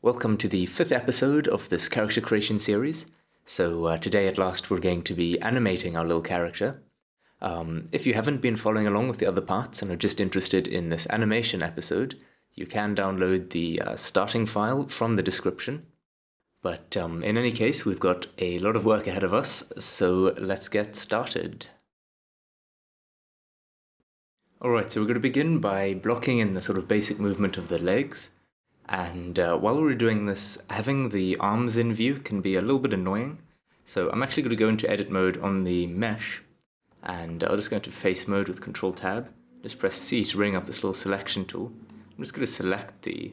Welcome to the 5th episode of this character creation series. So today at last we're going to be animating our little character. If you haven't been following along with the other parts and are just interested in this animation episode, you can download the starting file from the description. But in any case, we've got a lot of work ahead of us, so let's get started. Alright, so we're going to begin by blocking in the sort of basic movement of the legs. And while we're doing this, having the arms in view can be a little bit annoying. So I'm actually going to go into edit mode on the mesh, and I'll just go into face mode with Control Tab. Just press C to bring up this little selection tool. I'm just going to select the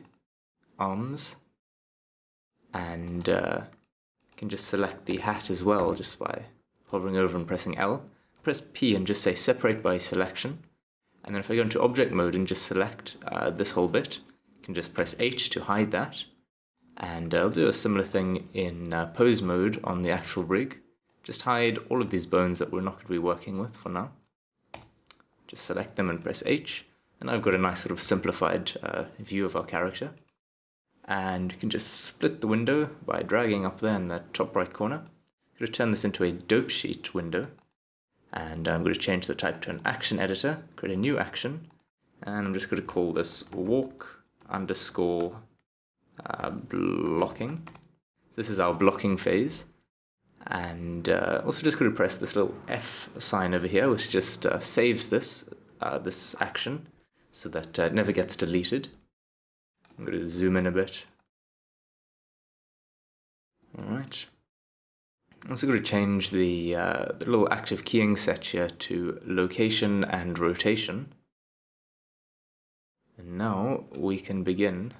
arms, and can just select the hat as well just by hovering over and pressing L. Press P and just say separate by selection. And then if I go into object mode and just select this whole bit, can just press H to hide that, and I'll do a similar thing in pose mode on the actual rig. Just hide all of these bones that we're not going to be working with for now. Just select them and press H, and I've got a nice sort of simplified view of our character. And you can just split the window by dragging up there in the top right corner. I'm going to turn this into a dope sheet window, and I'm going to change the type to an action editor, create a new action, and I'm just going to call this walk underscore blocking. So this is our blocking phase, and also just going to press this little F sign over here, which just saves this action so that it never gets deleted. I'm going to zoom in a bit. Alright. I'm also going to change the little active keying set here to location and rotation. And now we can begin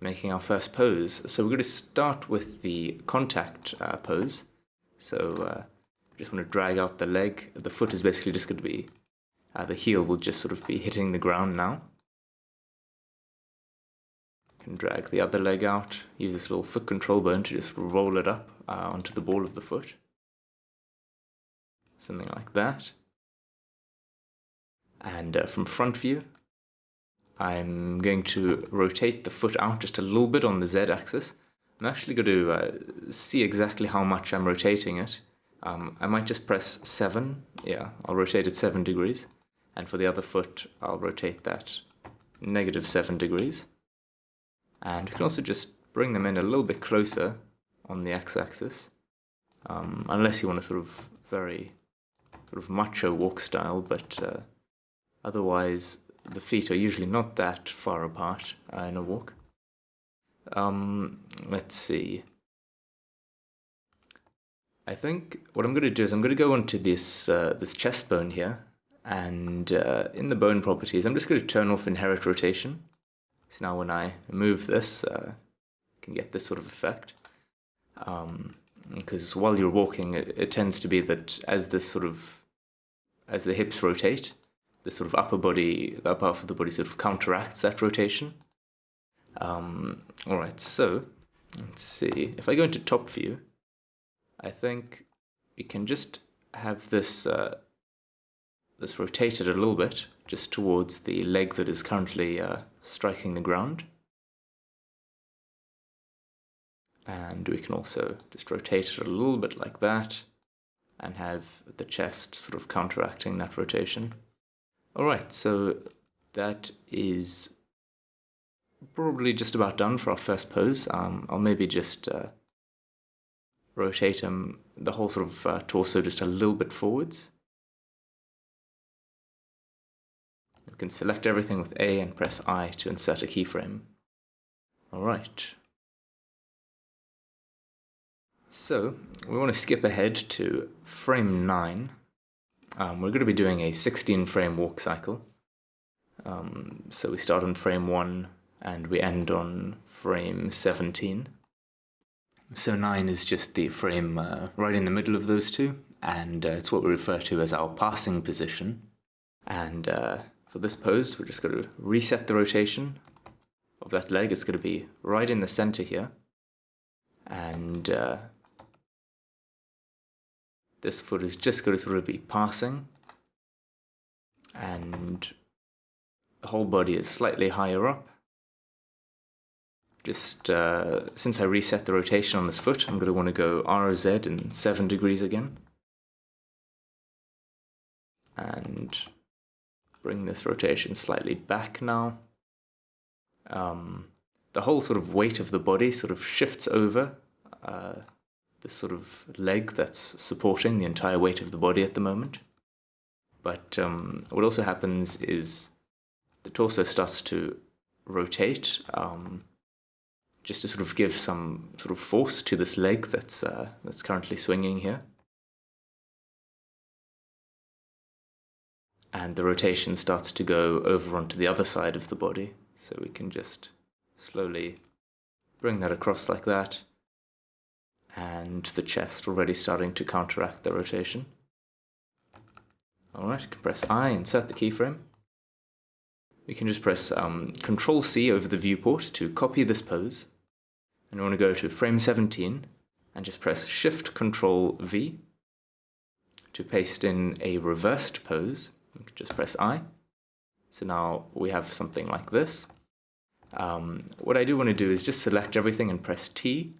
making our first pose. So we're going to start with the contact pose. So just want to drag out the leg. The foot is basically just going to be, the heel will just sort of be hitting the ground now. Can drag the other leg out, use this little foot control bone to just roll it up onto the ball of the foot. Something like that. And from front view, I'm going to rotate the foot out just a little bit on the Z-axis. I'm actually going to see exactly how much I'm rotating it. I might just press 7. Yeah, I'll rotate it 7 degrees. And for the other foot, I'll rotate that -7 degrees. And we can also just bring them in a little bit closer on the X-axis. Unless you want a sort of very sort of macho walk style, but otherwise the feet are usually not that far apart in a walk. Let's see. I think what I'm going to do is I'm going to go onto this this chest bone here, and in the bone properties, I'm just going to turn off inherit rotation. So now when I move this, I can get this sort of effect. Because while you're walking, it tends to be that as the hips rotate, the sort of upper body, the upper half of the body sort of counteracts that rotation. Alright, so let's see. If I go into top view, I think we can just have this this rotated a little bit, just towards the leg that is currently striking the ground. And we can also just rotate it a little bit like that, and have the chest sort of counteracting that rotation. Alright, so that is probably just about done for our first pose. I'll maybe just rotate the whole sort of torso just a little bit forwards. You can select everything with A and press I to insert a keyframe. Alright. So we want to skip ahead to frame 9. We're going to be doing a 16-frame walk cycle. So we start on frame 1 and we end on frame 17. So 9 is just the frame right in the middle of those two, and it's what we refer to as our passing position. And for this pose, we're just going to reset the rotation of that leg. It's going to be right in the center here. And this foot is just going to sort of be passing, and the whole body is slightly higher up. Just since I reset the rotation on this foot, I'm going to want to go RZ in 7 degrees again. And bring this rotation slightly back now. The whole sort of weight of the body sort of shifts over this sort of leg that's supporting the entire weight of the body at the moment. But what also happens is the torso starts to rotate, just to sort of give some sort of force to this leg that's currently swinging here. And the rotation starts to go over onto the other side of the body. So we can just slowly bring that across like that. And the chest already starting to counteract the rotation. Alright, you can press I, insert the keyframe. We can just press Control C over the viewport to copy this pose. And we want to go to frame 17 and just press Shift Control V to paste in a reversed pose. We can just press I. So now we have something like this. What I do want to do is just select everything and press T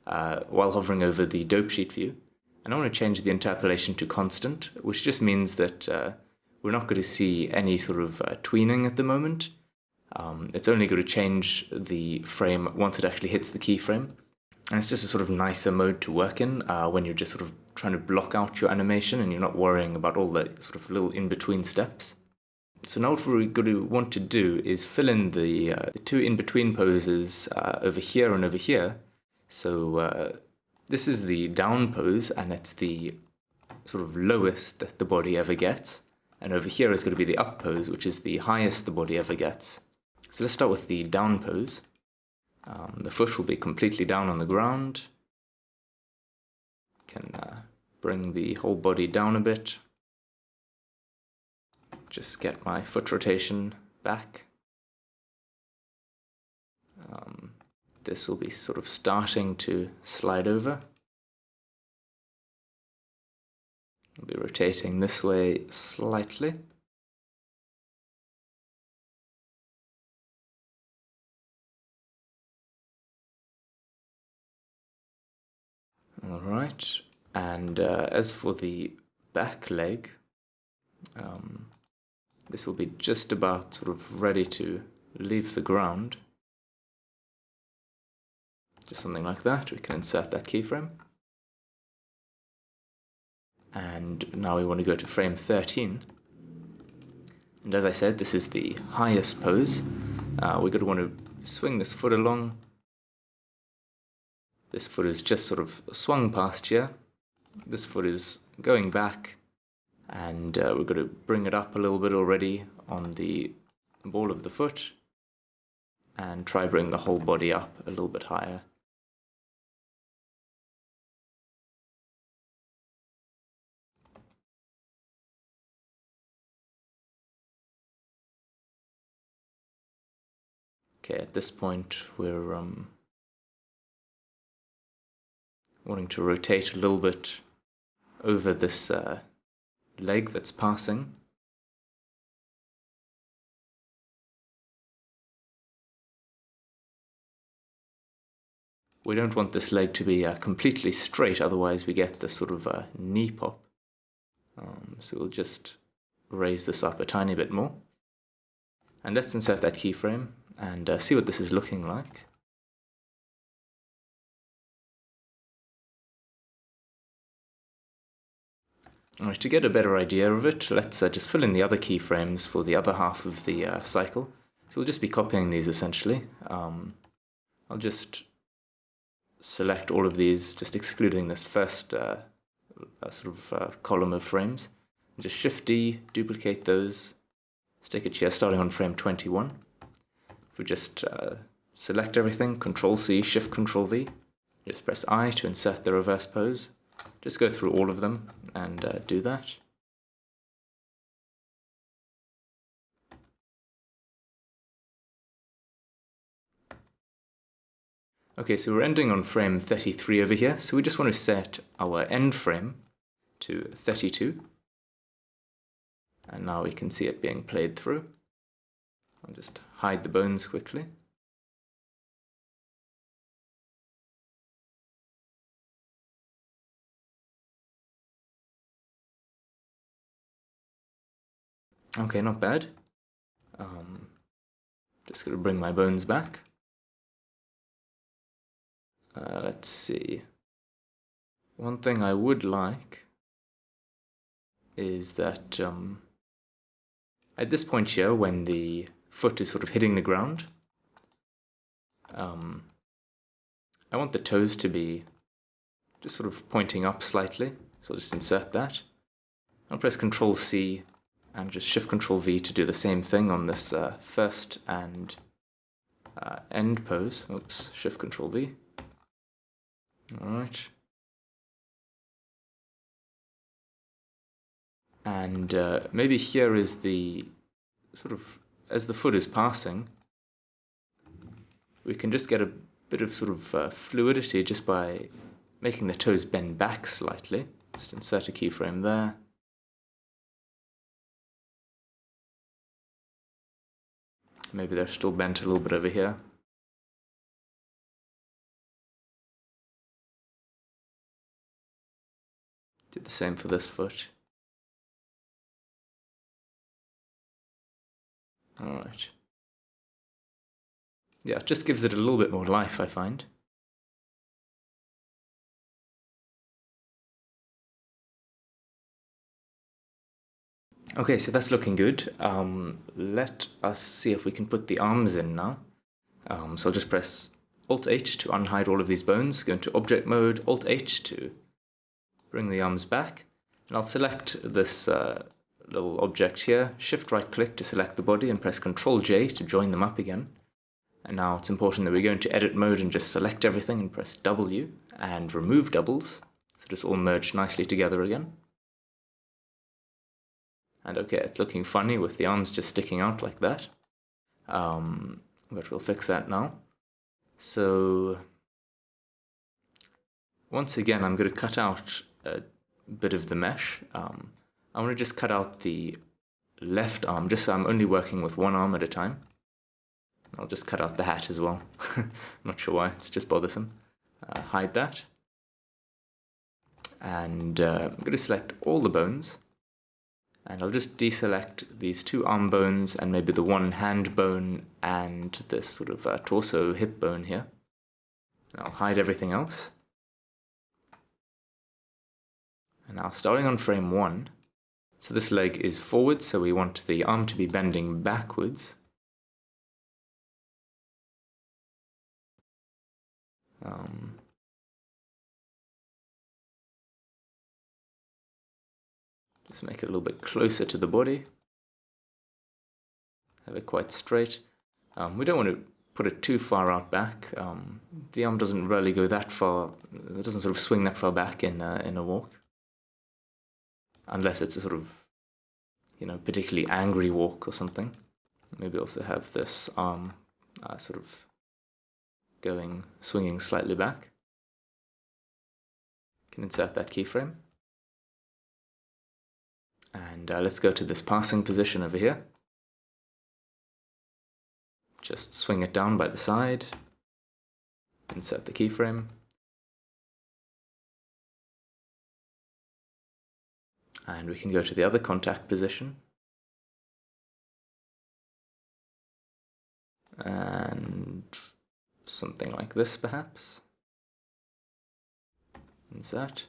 while hovering over the dope sheet view. And I want to change the interpolation to constant, which just means that we're not going to see any sort of tweening at the moment. It's only going to change the frame once it actually hits the keyframe. And it's just a sort of nicer mode to work in when you're just sort of trying to block out your animation and you're not worrying about all the sort of little in-between steps. So now what we're going to want to do is fill in the two in-between poses over here and over here. So this is the down pose, and it's the sort of lowest that the body ever gets. And over here is going to be the up pose, which is the highest the body ever gets. So let's start with the down pose. The foot will be completely down on the ground. Can bring the whole body down a bit. Just get my foot rotation back. This will be sort of starting to slide over. I'll be rotating this way slightly. Alright, and as for the back leg, this will be just about sort of ready to leave the ground. Just something like that. We can insert that keyframe. And now we want to go to frame 13. And as I said, this is the highest pose. We're going to want to swing this foot along. This foot is just sort of swung past here. This foot is going back. And we're going to bring it up a little bit already on the ball of the foot. And try bring the whole body up a little bit higher. Okay, at this point we're wanting to rotate a little bit over this leg that's passing. We don't want this leg to be completely straight, otherwise we get this sort of knee pop. So we'll just raise this up a tiny bit more. And let's insert that keyframe and see what this is looking like. Alright, to get a better idea of it, let's just fill in the other keyframes for the other half of the cycle. So we'll just be copying these essentially. I'll just select all of these, just excluding this first column of frames. And just Shift D, duplicate those, stick it here starting on frame 21. If we just select everything, Control C, Shift Control V, just press I to insert the reverse pose. Just go through all of them and do that. Okay, so we're ending on frame 33 over here, so we just want to set our end frame to 32. And now we can see it being played through. I'll just hide the bones quickly. Okay, not bad. Just gonna bring my bones back. Let's see. One thing I would like is that at this point here, when the foot is sort of hitting the ground, I want the toes to be just sort of pointing up slightly. So I'll just insert that. I'll press Control C and just Shift Control V to do the same thing on this first and end pose. Oops, Shift Control V. Alright. And maybe here is the sort of, as the foot is passing, we can just get a bit of sort of fluidity just by making the toes bend back slightly. Just insert a keyframe there. Maybe they're still bent a little bit over here. Do the same for this foot. Alright. Yeah, it just gives it a little bit more life, I find. Okay, so that's looking good. Let us see if we can put the arms in now. So I'll just press Alt-H to unhide all of these bones, go into Object Mode, Alt-H to bring the arms back, and I'll select this little object here, Shift-right-click to select the body, and press Control-J to join them up again. And now it's important that we go into Edit Mode and just select everything and press W and remove doubles, so just all merge nicely together again. And okay, it's looking funny with the arms just sticking out like that. But we'll fix that now. So once again, I'm going to cut out a bit of the mesh. I want to just cut out the left arm, just so I'm only working with one arm at a time. I'll just cut out the hat as well. I'm not sure why, it's just bothersome. Hide that. And I'm going to select all the bones. And I'll just deselect these two arm bones and maybe the one hand bone and this sort of torso hip bone here. And I'll hide everything else. And now starting on frame 1, so this leg is forward, so we want the arm to be bending backwards. Just make it a little bit closer to the body. Have it quite straight. We don't want to put it too far out back. The arm doesn't really go that far, it doesn't sort of swing that far back in a walk. Unless it's a sort of, particularly angry walk or something. Maybe also have this arm sort of swinging slightly back. Can insert that keyframe. And let's go to this passing position over here. Just swing it down by the side. Insert the keyframe. And we can go to the other contact position. And something like this, perhaps. Insert.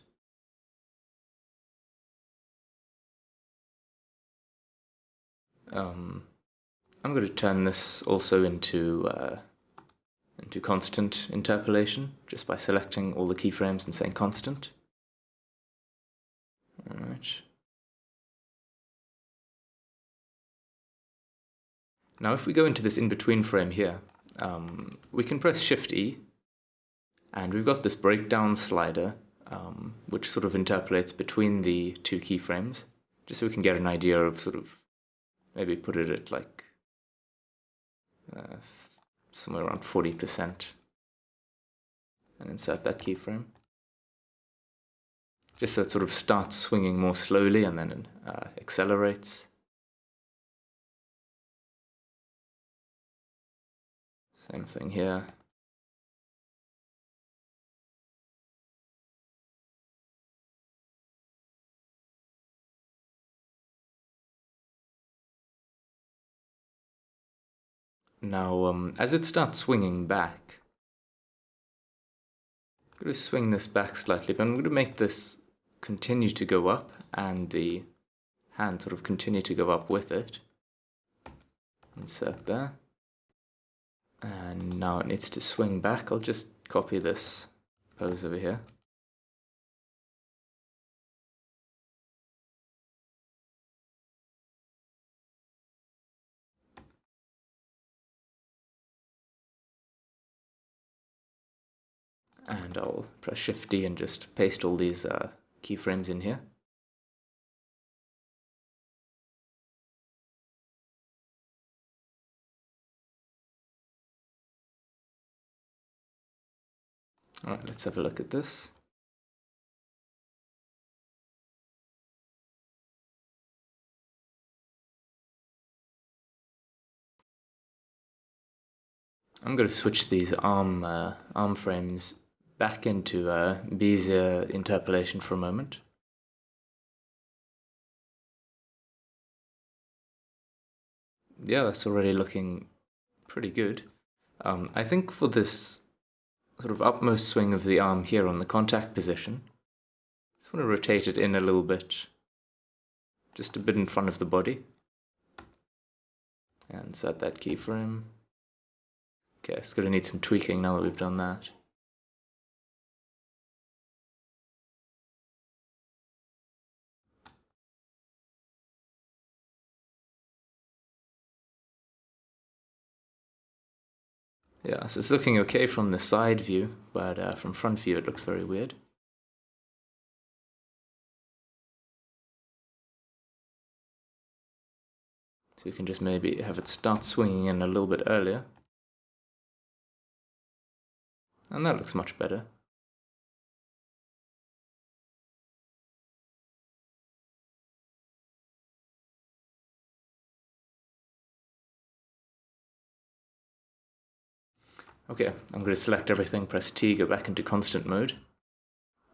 I'm going to turn this also into constant interpolation, just by selecting all the keyframes and saying constant. Alright. Now if we go into this in-between frame here, we can press Shift-E, and we've got this breakdown slider, which sort of interpolates between the two keyframes, just so we can get an idea of sort of, maybe put it at like somewhere around 40%, and insert that keyframe. Just so it sort of starts swinging more slowly and then accelerates. Same thing here. Now, as it starts swinging back, I'm going to swing this back slightly, but I'm going to make this continue to go up and the hand sort of continue to go up with it. Insert there. And now it needs to swing back. I'll just copy this pose over here. And I'll press Shift D and just paste all these keyframes in here. Alright, let's have a look at this. I'm going to switch these arm frames back into Bezier interpolation for a moment. Yeah, that's already looking pretty good. I think for this sort of upmost swing of the arm here on the contact position, I just want to rotate it in a little bit, just a bit in front of the body, and set that keyframe. Okay, it's going to need some tweaking now that we've done that. Yeah, so it's looking okay from the side view, but from front view it looks very weird. So you can just maybe have it start swinging in a little bit earlier. And that looks much better. Okay, I'm going to select everything, press T, go back into constant mode.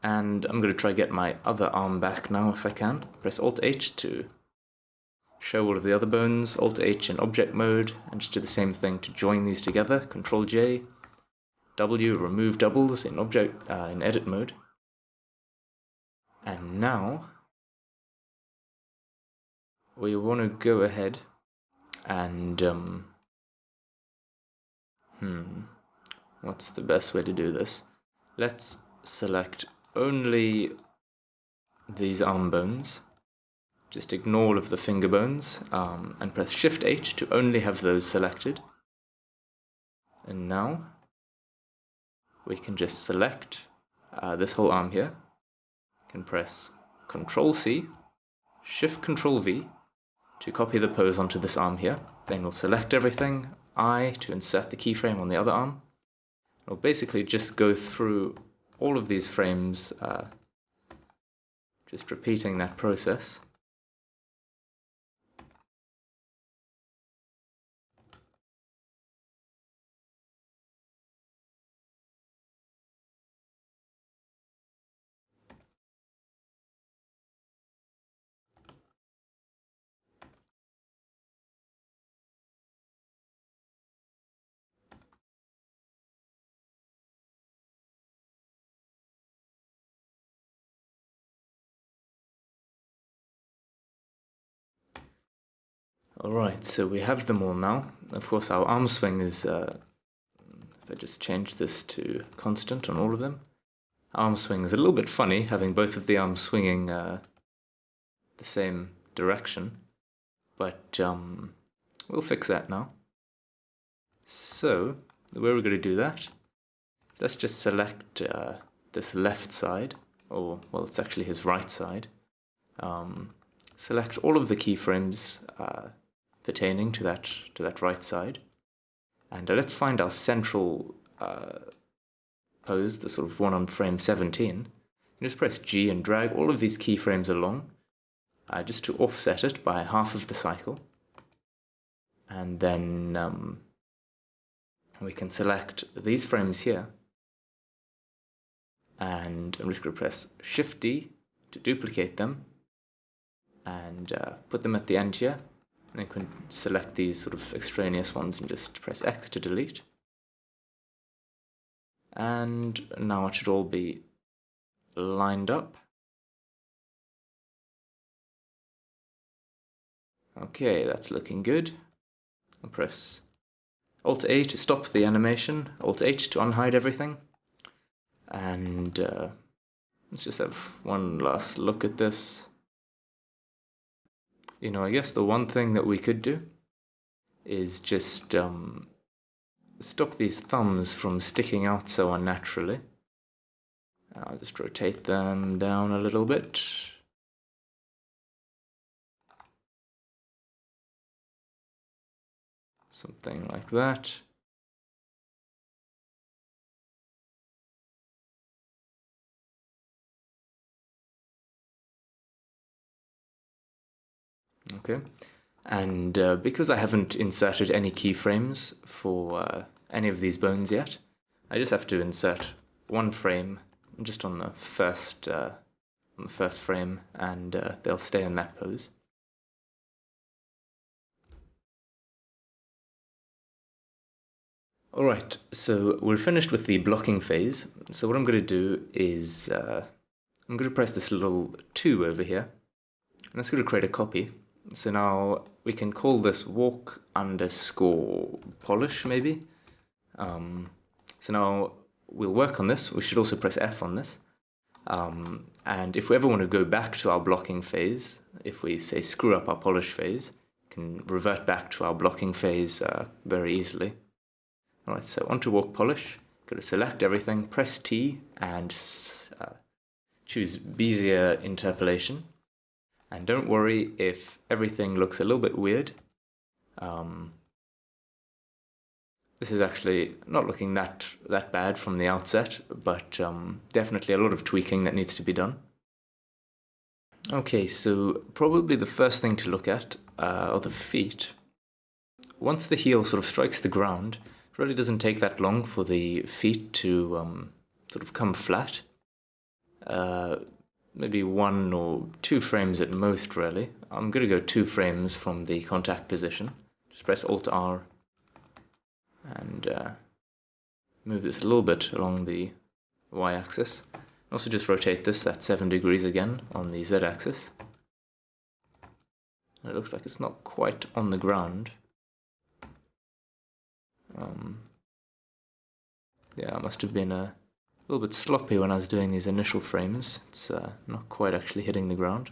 And I'm going to try get my other arm back now if I can. Press Alt-H to show all of the other bones, Alt-H in object mode, and just do the same thing to join these together. Control-J, W, remove doubles in in edit mode. And now we want to go ahead and what's the best way to do this? Let's select only these arm bones. Just ignore all of the finger bones and press Shift H to only have those selected. And now we can just select this whole arm here. Can press Control C, Shift Control V to copy the pose onto this arm here. Then we'll select everything, I to insert the keyframe on the other arm. We'll basically just go through all of these frames, just repeating that process. Alright, so we have them all now. Of course, our arm swing is, if I just change this to constant on all of them, arm swing is a little bit funny, having both of the arms swinging the same direction, but we'll fix that now. So, the way we're going to do that, let's just select this left side, or, well, it's actually his right side. Select all of the keyframes pertaining to that right side, and let's find our central pose, the sort of one on frame 17. And just press G and drag all of these keyframes along, just to offset it by half of the cycle, and then we can select these frames here, and I'm just going to press Shift D to duplicate them and put them at the end here. And then you can select these sort of extraneous ones and just press X to delete. And now it should all be lined up. Okay, that's looking good. I'll press Alt-A to stop the animation, Alt-H to unhide everything. And let's just have one last look at this. You know, I guess the one thing that we could do is just stop these thumbs from sticking out so unnaturally. I'll just rotate them down a little bit. Something like that. Okay. And because I haven't inserted any keyframes for any of these bones yet, I just have to insert one frame just on the first frame, and they'll stay in that pose. Alright, so we're finished with the blocking phase. So what I'm going to do is I'm going to press this little 2 over here, and that's going to create a copy. So now we can call this walk underscore polish, maybe. So now we'll work on this. We should also press F on this. And if we ever want to go back to our blocking phase, if we say screw up our polish phase, we can revert back to our blocking phase very easily. Alright, so onto walk polish, go to select everything, press T, and choose Bezier interpolation. And don't worry if everything looks a little bit weird. This is actually not looking that bad from the outset, but definitely a lot of tweaking that needs to be done. Okay, so probably the first thing to look at are the feet. Once the heel sort of strikes the ground, it really doesn't take that long for the feet to sort of come flat. Maybe 1 or 2 frames at most, really. I'm going to go 2 frames from the contact position. Just press Alt-R and move this a little bit along the y-axis. Also just rotate this, that's 7 degrees again, on the z-axis. It looks like it's not quite on the ground. Yeah, I must have been a little bit sloppy when I was doing these initial frames. It's not quite actually hitting the ground.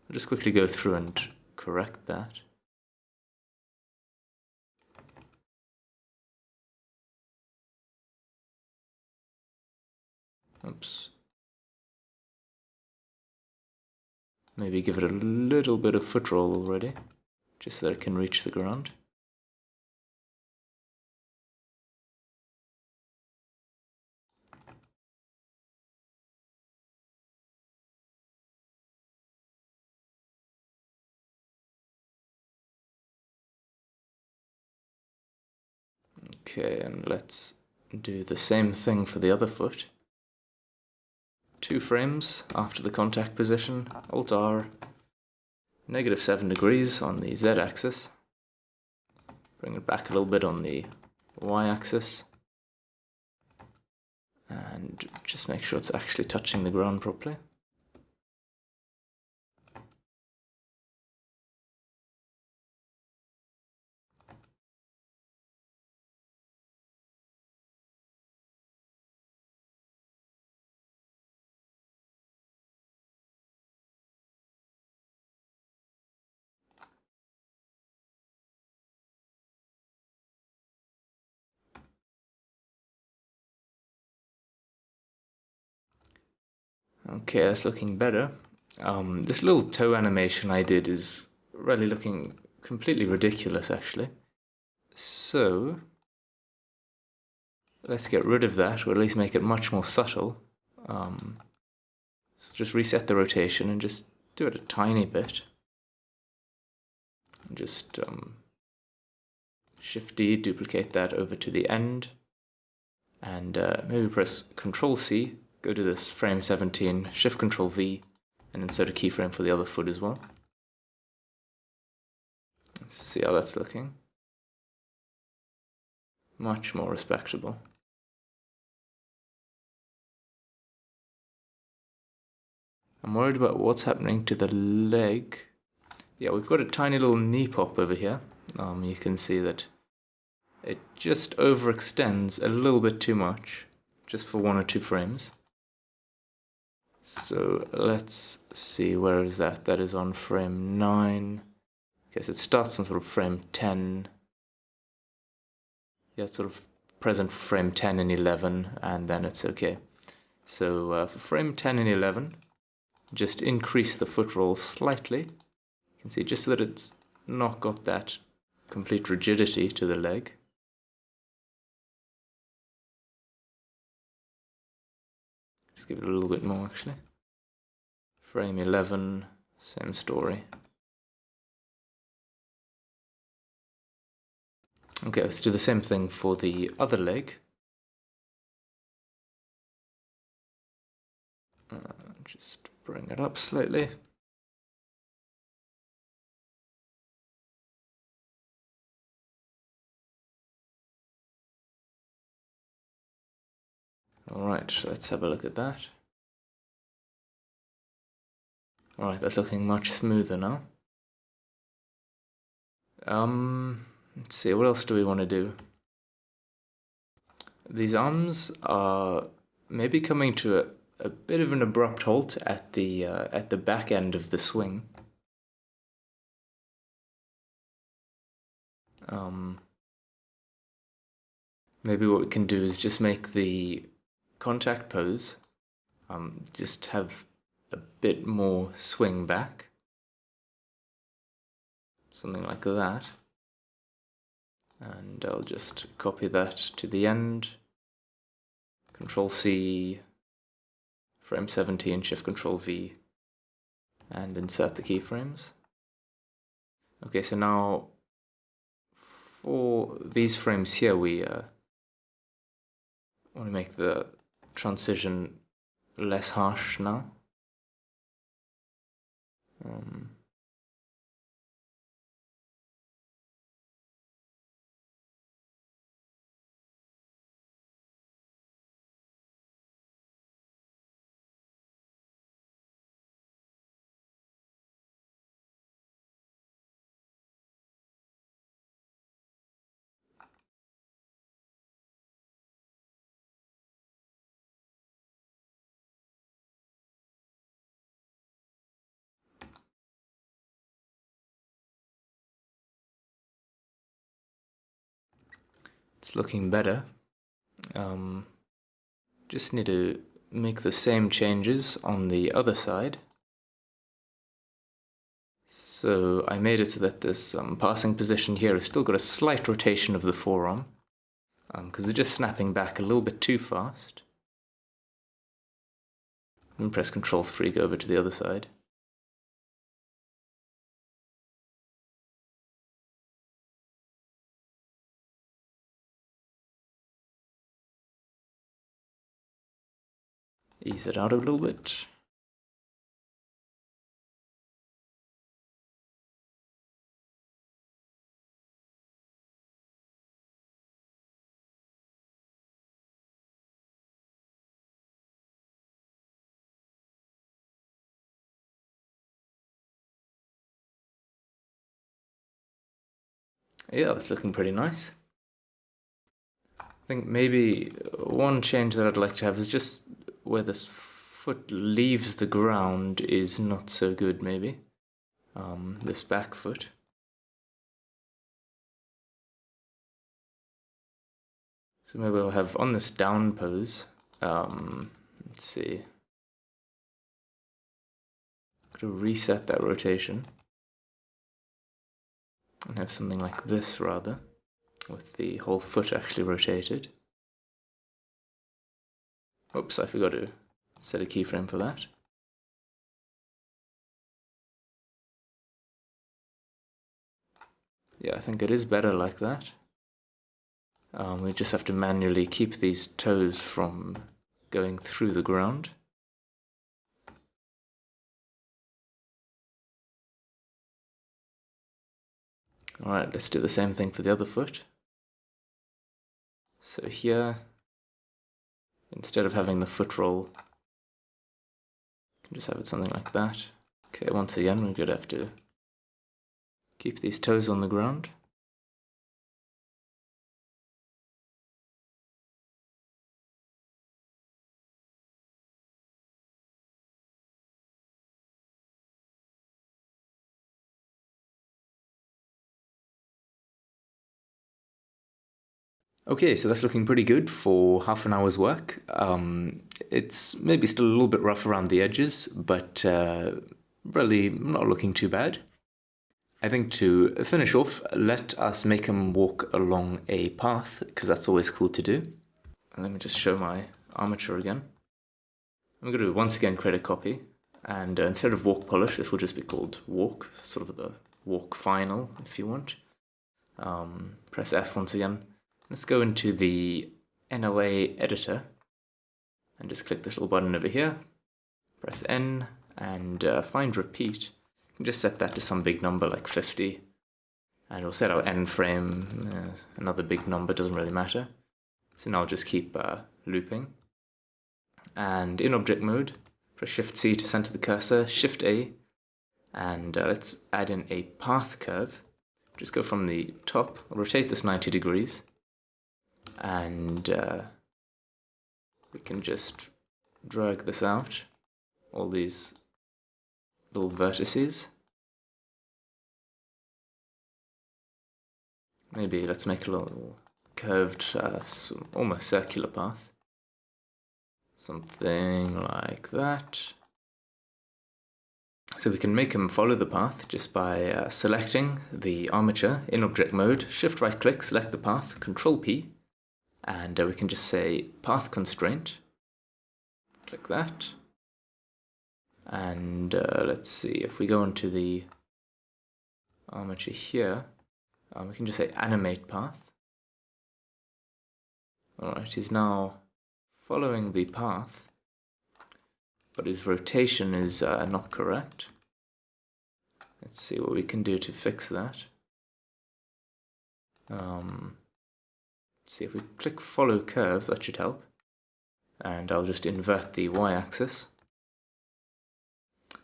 I'll just quickly go through and correct that. Oops. Maybe give it a little bit of foot roll already, just so that it can reach the ground. Okay, and let's do the same thing for the other foot. 2 frames after the contact position, Alt-R, -7 degrees on the z-axis. Bring it back a little bit on the y-axis. And just make sure it's actually touching the ground properly. Okay, that's looking better. This little toe animation I did is really looking completely ridiculous, actually. So let's get rid of that, or at least make it much more subtle. So just reset the rotation and just do it a tiny bit. And just Shift-D, duplicate that over to the end. And maybe press Control-C, go to this frame 17, Shift-Control-V, and insert a keyframe for the other foot as well. see how that's looking. Much more respectable. I'm worried about what's happening to the leg. Yeah, we've got a tiny little knee pop over here. You can see that it just overextends a little bit too much, just for 1 or 2 frames. So let's see, where is that? That is on frame 9. Okay, so it starts on sort of frame 10. Yeah, it's sort of present for frame 10 and 11, and then it's okay. So for frame 10 and 11, just increase the foot roll slightly. You can see just so that it's not got that complete rigidity to the leg. Just give it a little bit more actually. Frame 11, same story. Okay, let's do the same thing for the other leg. Just bring it up slightly. Alright, let's have a look at that. Alright, that's looking much smoother now. Let's see, what else do we want to do? These arms are maybe coming to a bit of an abrupt halt at the back end of the swing. Maybe what we can do is just make the contact pose just have a bit more swing back. Something like that. And I'll just copy that to the end. Control C, frame 17, Shift Control V, and insert the keyframes. Okay, so now for these frames here, we want to make the transition less harsh now. It's looking better. Just need to make the same changes on the other side. So I made it so that this passing position here has still got a slight rotation of the forearm, because we're just snapping back a little bit too fast. And press Control 3, go over to the other side. Ease it out a little bit. Yeah, that's looking pretty nice. I think maybe one change that I'd like to have is just where this foot leaves the ground is not so good, maybe. This back foot. So maybe I'll have on this down pose, let's see. I'm going to reset that rotation and have something like this rather, with the whole foot actually rotated. Oops, I forgot to set a keyframe for that. Yeah, I think it is better like that. We just have to manually keep these toes from going through the ground. Alright, let's do the same thing for the other foot. So here, instead of having the foot roll, you can just have it something like that. Okay, once again, we're going to have to keep these toes on the ground. Okay, so that's looking pretty good for half an hour's work. It's maybe still a little bit rough around the edges, but really not looking too bad. I think to finish off, let us make him walk along a path, because that's always cool to do. And let me just show my armature again. I'm going to once again create a copy, and instead of walk polish, this will just be called walk, sort of the walk final, if you want. Press F once again. Let's go into the NLA editor and just click this little button over here. Press N and find repeat. You can just set that to some big number like 50. And we'll set our end frame, another big number, doesn't really matter. So now I'll just keep looping. And in object mode, press Shift C to center the cursor, Shift A, and let's add in a path curve. Just go from the top, rotate this 90 degrees. And we can just drag this out, all these little vertices. Maybe let's make a little curved, almost circular path. Something like that. So we can make him follow the path just by selecting the armature in object mode, shift right click, select the path, Control P, and we can just say path constraint. Click that. And let's see, if we go into the armature here, we can just say animate path. Alright, he's now following the path, but his rotation is not correct. Let's see what we can do to fix that. See if we click follow curve, that should help. And I'll just invert the y-axis.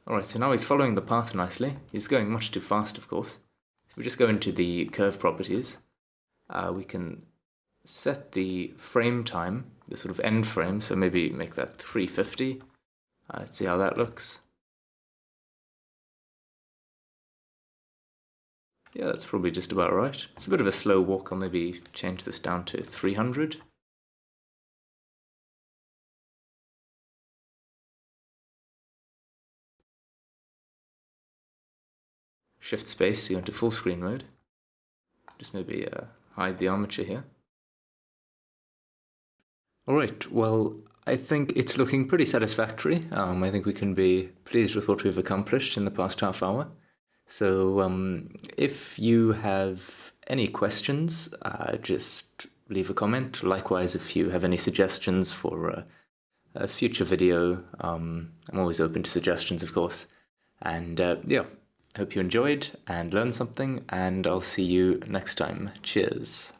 Alright, so now he's following the path nicely. He's going much too fast, of course. So we just go into the curve properties. We can set the frame time, the sort of end frame, so maybe make that 350. Let's see how that looks. Yeah, that's probably just about right. It's a bit of a slow walk. I'll maybe change this down to 300. Shift space to go into full screen mode. Just maybe hide the armature here. Alright, well, I think it's looking pretty satisfactory. I think we can be pleased with what we've accomplished in the past half hour. So if you have any questions, just leave a comment. Likewise, if you have any suggestions for a future video, I'm always open to suggestions, of course. And yeah, hope you enjoyed and learned something, and I'll see you next time. Cheers.